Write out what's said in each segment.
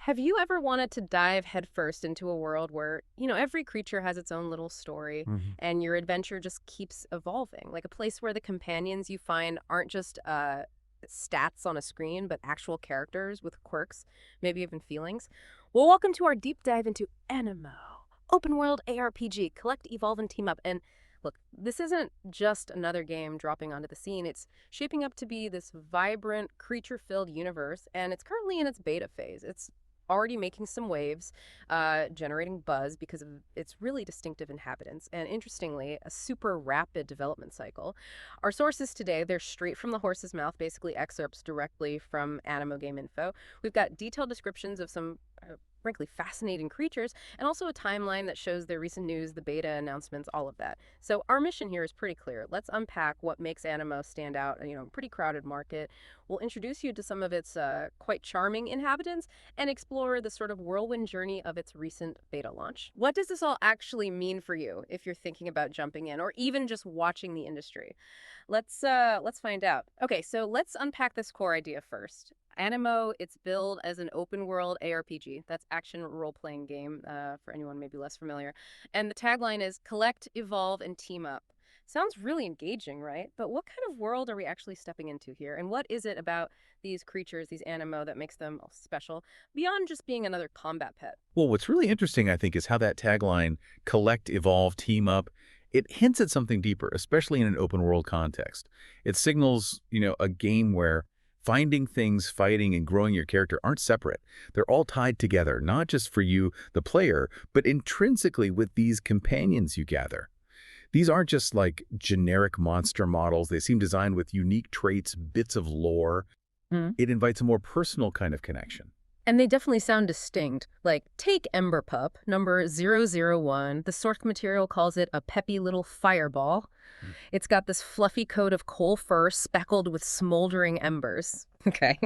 Have you ever wanted to dive headfirst into a world where, every creature has its own little story Hmm. and your adventure just keeps evolving? Like a place where the companions you find aren't just stats on a screen, but actual characters with quirks, maybe even feelings? Well, welcome to our deep dive into Aniimo, open world ARPG, collect, evolve, and team up. And look, this isn't just another game dropping onto the scene. It's shaping up to be this vibrant, creature filled universe, and it's currently in its beta phase. It's already making some waves, generating buzz because of its really distinctive inhabitants, and interestingly, a super rapid development cycle. Our sources today, they're straight from the horse's mouth, basically excerpts directly from Animo Game Info. We've got detailed descriptions of some frankly fascinating creatures, and also a timeline that shows their recent news, the beta announcements, all of that. So our mission here is pretty clear. Let's unpack what makes Animo stand out, pretty crowded market. We'll introduce you to some of its quite charming inhabitants and explore the sort of whirlwind journey of its recent beta launch. What does this all actually mean for you if you're thinking about jumping in or even just watching the industry? Let's find out. Okay, so let's unpack this core idea first. Animo, it's billed as an open world ARPG. That's action role playing game for anyone maybe less familiar. And the tagline is collect, evolve, and team up. Sounds really engaging, right? But what kind of world are we actually stepping into here? And what is it about these creatures, these Animo, that makes them special beyond just being another combat pet? Well, what's really interesting, I think, is how that tagline, collect, evolve, team up, it hints at something deeper, especially in an open world context. It signals, a game where finding things, fighting, and growing your character aren't separate. They're all tied together, not just for you, the player, but intrinsically with these companions you gather. These aren't just like generic monster models. They seem designed with unique traits, bits of lore. It invites a more personal kind of connection. And they definitely sound distinct. Like, take Ember Pup, number 001. The source material calls it a peppy little fireball. Mm. It's got this fluffy coat of coal fur speckled with smoldering embers. Okay.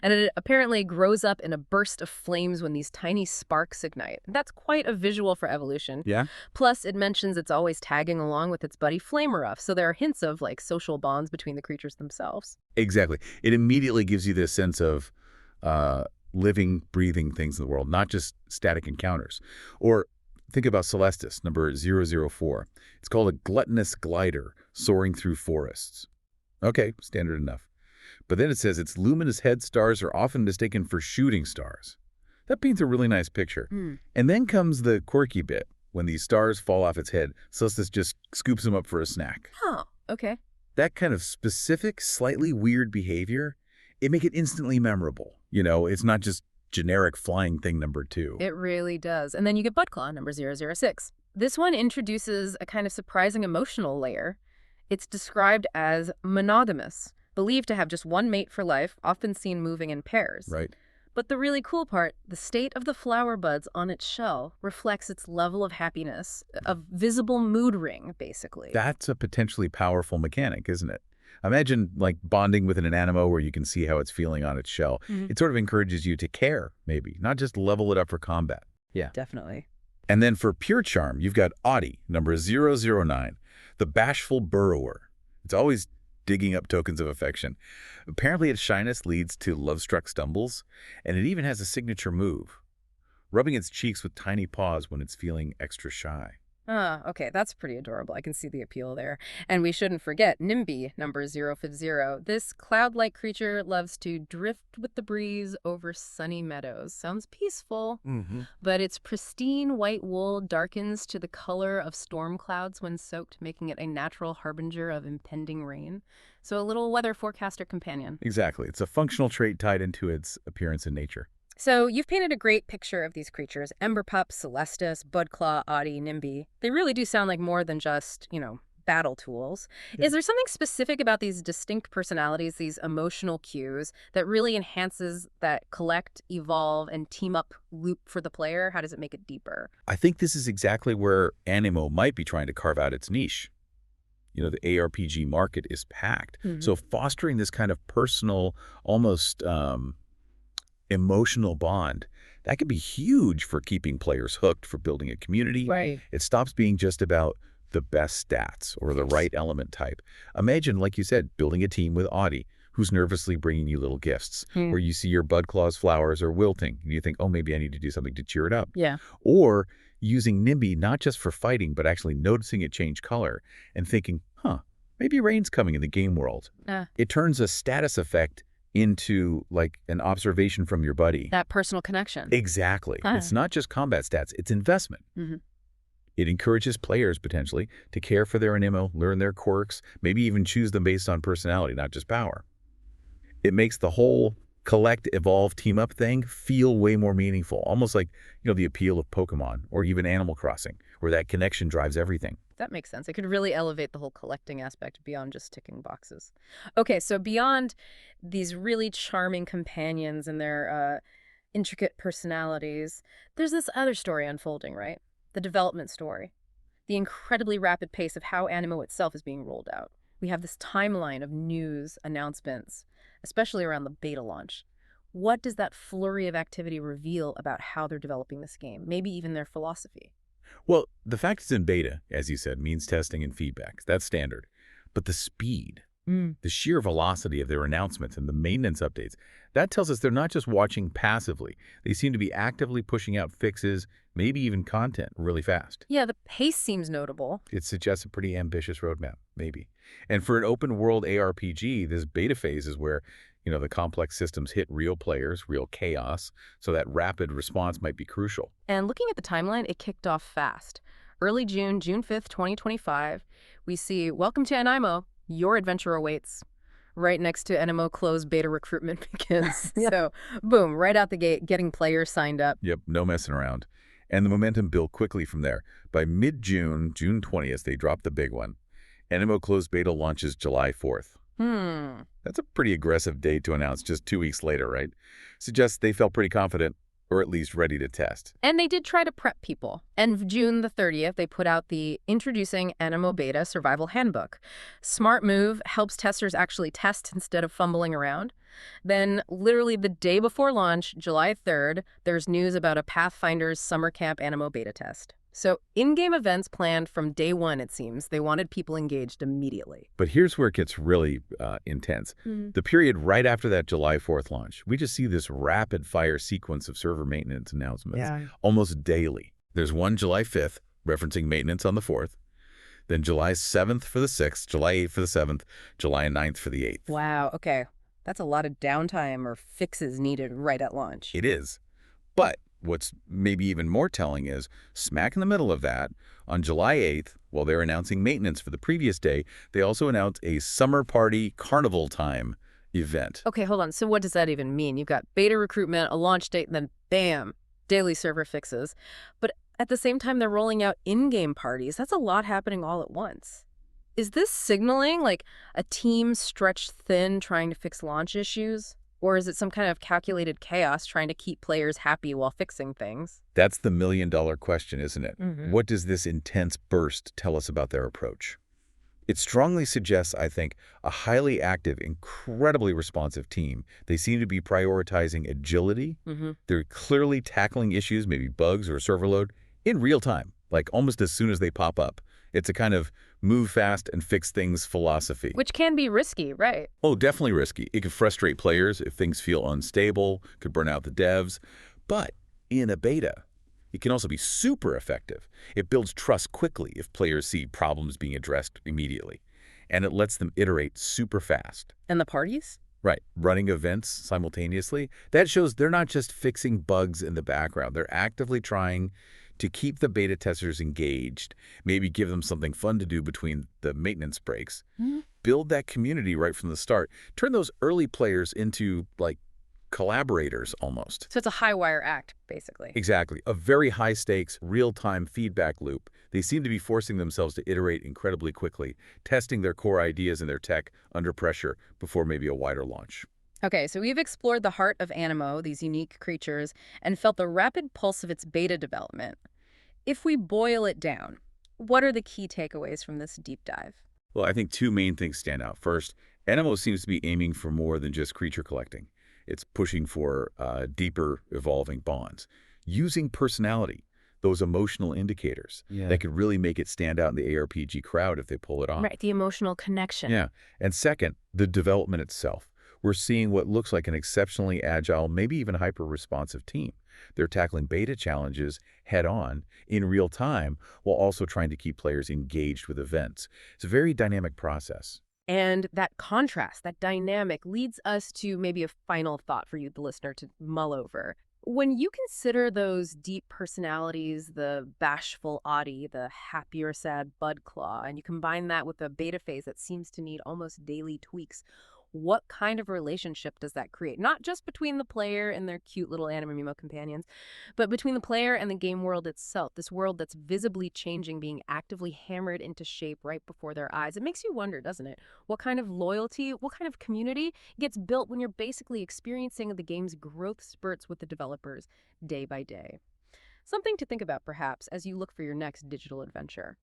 And it apparently grows up in a burst of flames when these tiny sparks ignite. That's quite a visual for evolution. Yeah? Plus, it mentions it's always tagging along with its buddy Flameruff, so there are hints of, like, social bonds between the creatures themselves. Exactly. It immediately gives you this sense of uh, living, breathing things in the world, not just static encounters. Or think about Celestis, number 004. It's called a gluttonous glider soaring through forests. Okay, standard enough. But then it says its luminous head stars are often mistaken for shooting stars. That paints a really nice picture. Hmm. And then comes the quirky bit. When these stars fall off its head, Celestis just scoops them up for a snack. Huh. Okay. That kind of specific, slightly weird behavior, it make it instantly memorable. It's not just generic flying thing number two. It really does. And then you get Budclaw, number 006. This one introduces a kind of surprising emotional layer. It's described as monogamous, believed to have just one mate for life, often seen moving in pairs. Right. But the really cool part, the state of the flower buds on its shell reflects its level of happiness, a visible mood ring, basically. That's a potentially powerful mechanic, isn't it? Imagine like bonding with an Aniimo where you can see how it's feeling on its shell. Mhm. It sort of encourages you to care, maybe, not just level it up for combat. Yeah. Definitely. And then for pure charm, you've got Audie, number 009, the bashful burrower. It's always digging up tokens of affection. Apparently its shyness leads to love-struck stumbles, and it even has a signature move, rubbing its cheeks with tiny paws when it's feeling extra shy. Ah, okay, that's pretty adorable. I can see the appeal there. And we shouldn't forget NIMBY, number 050. This cloud-like creature loves to drift with the breeze over sunny meadows. Sounds peaceful, Mm-hmm. but its pristine white wool darkens to the color of storm clouds when soaked, making it a natural harbinger of impending rain. So a little weather forecaster companion. Exactly. It's a functional trait tied into its appearance in nature. So you've painted a great picture of these creatures. Emberpup, Celestis, Budclaw, Audie, NIMBY. They really do sound like more than just, battle tools. Yeah. Is there something specific about these distinct personalities, these emotional cues, that really enhances that collect, evolve, and team up loop for the player? How does it make it deeper? I think this is exactly where Animo might be trying to carve out its niche. The ARPG market is packed. Mhm. So fostering this kind of personal, almost emotional bond, that could be huge for keeping players hooked, for building a community. Right. It stops being just about the best stats or the right element type. Imagine, like you said, building a team with Audie, who's nervously bringing you little gifts, Hmm. or you see your bud claws flowers are wilting, and you think, oh, maybe I need to do something to cheer it up. Yeah. Or using NIMBY not just for fighting, but actually noticing it change color and thinking, huh, maybe rain's coming in the game world. It turns a status effect into like an observation from your buddy. That personal connection. Exactly. It's not just combat stats, it's investment. Mm-hmm. It encourages players, potentially, to care for their Aniimo, learn their quirks, maybe even choose them based on personality, not just power. It makes the whole collect, evolve, team up thing feel way more meaningful, almost like, the appeal of Pokemon or even Animal Crossing, where that connection drives everything. That makes sense. It could really elevate the whole collecting aspect beyond just ticking boxes. Okay, so beyond these really charming companions and their intricate personalities, there's this other story unfolding, right? The development story. The incredibly rapid pace of how Aniimo itself is being rolled out. We have this timeline of news, announcements, especially around the beta launch. What does that flurry of activity reveal about how they're developing this game? Maybe even their philosophy? Well, the fact it's in beta, as you said, means testing and feedback. That's standard. But the speed, the sheer velocity of their announcements and the maintenance updates, that tells us they're not just watching passively. They seem to be actively pushing out fixes, maybe even content, really fast. Yeah, the pace seems notable. It suggests a pretty ambitious roadmap, maybe. And for an open world ARPG, this beta phase is where, the complex systems hit real players, real chaos, so that rapid response might be crucial. And looking at the timeline, it kicked off fast. Early June, June 5th, 2025, we see, welcome to Aniimo, your adventure awaits. Right next to Aniimo closed beta recruitment begins. So, boom, right out the gate, getting players signed up. Yep, no messing around. And the momentum built quickly from there. By mid-June, June 20th, they dropped the big one. Aniimo closed beta launches July 4th. That's a pretty aggressive date to announce just 2 weeks later, right? Suggests they felt pretty confident, or at least ready to test. And they did try to prep people. And June the 30th, they put out the Introducing Aniimo Beta Survival Handbook. Smart move, helps testers actually test instead of fumbling around. Then, literally the day before launch, July 3rd, there's news about a Pathfinders Summer Camp Aniimo Beta Test. So, in-game events planned from day one, it seems. They wanted people engaged immediately. But here's where it gets really intense. The period right after that July 4th launch, we just see this rapid-fire sequence of server maintenance announcements almost daily. There's one July 5th, referencing maintenance on the 4th, then July 7th for the 6th, July 8th for the 7th, July 9th for the 8th. Wow, okay. That's a lot of downtime or fixes needed right at launch. It is. But what's maybe even more telling is, smack in the middle of that, on July 8th, while they're announcing maintenance for the previous day, they also announced a Summer Party Carnival Time event. Okay, hold on. So what does that even mean? You've got beta recruitment, a launch date, and then bam, daily server fixes. But at the same time, they're rolling out in-game parties. That's a lot happening all at once. Is this signaling like a team stretched thin trying to fix launch issues? Or is it some kind of calculated chaos trying to keep players happy while fixing things? That's the million-dollar question, isn't it? Mm-hmm. What does this intense burst tell us about their approach? It strongly suggests, I think, a highly active, incredibly responsive team. They seem to be prioritizing agility. They're clearly tackling issues, maybe bugs or server load, in real time, like almost as soon as they pop up. It's a kind of move fast and fix things philosophy. Which can be risky, right? Oh, definitely risky. It could frustrate players if things feel unstable, could burn out the devs. But in a beta, it can also be super effective. It builds trust quickly if players see problems being addressed immediately. And it lets them iterate super fast. And the parties? Right. Running events simultaneously. That shows they're not just fixing bugs in the background. They're actively trying to keep the beta testers engaged, maybe give them something fun to do between the maintenance breaks, build that community right from the start, turn those early players into, like, collaborators almost. So it's a high-wire act, basically. Exactly. A very high-stakes, real-time feedback loop. They seem to be forcing themselves to iterate incredibly quickly, testing their core ideas and their tech under pressure before maybe a wider launch. Okay, so we've explored the heart of Aniimo, these unique creatures, and felt the rapid pulse of its beta development. If we boil it down, what are the key takeaways from this deep dive? Well, I think two main things stand out. First, Aniimo seems to be aiming for more than just creature collecting. It's pushing for deeper, evolving bonds, using personality, those emotional indicators that could really make it stand out in the ARPG crowd if they pull it off. Right, the emotional connection. Yeah. And second, the development itself. we're seeing what looks like an exceptionally agile, maybe even hyper-responsive team. They're tackling beta challenges head-on in real time while also trying to keep players engaged with events. It's a very dynamic process. And that contrast, that dynamic, leads us to maybe a final thought for you, the listener, to mull over. When you consider those deep personalities, the bashful Audie, the happy or sad Budclaw, and you combine that with a beta phase that seems to need almost daily tweaks, what kind of relationship does that create? Not just between the player and their cute little Aniimo companions, but between the player and the game world itself, this world that's visibly changing, being actively hammered into shape right before their eyes. It makes you wonder, doesn't it? What kind of loyalty, what kind of community gets built when you're basically experiencing the game's growth spurts with the developers day by day? Something to think about, perhaps, as you look for your next digital adventure.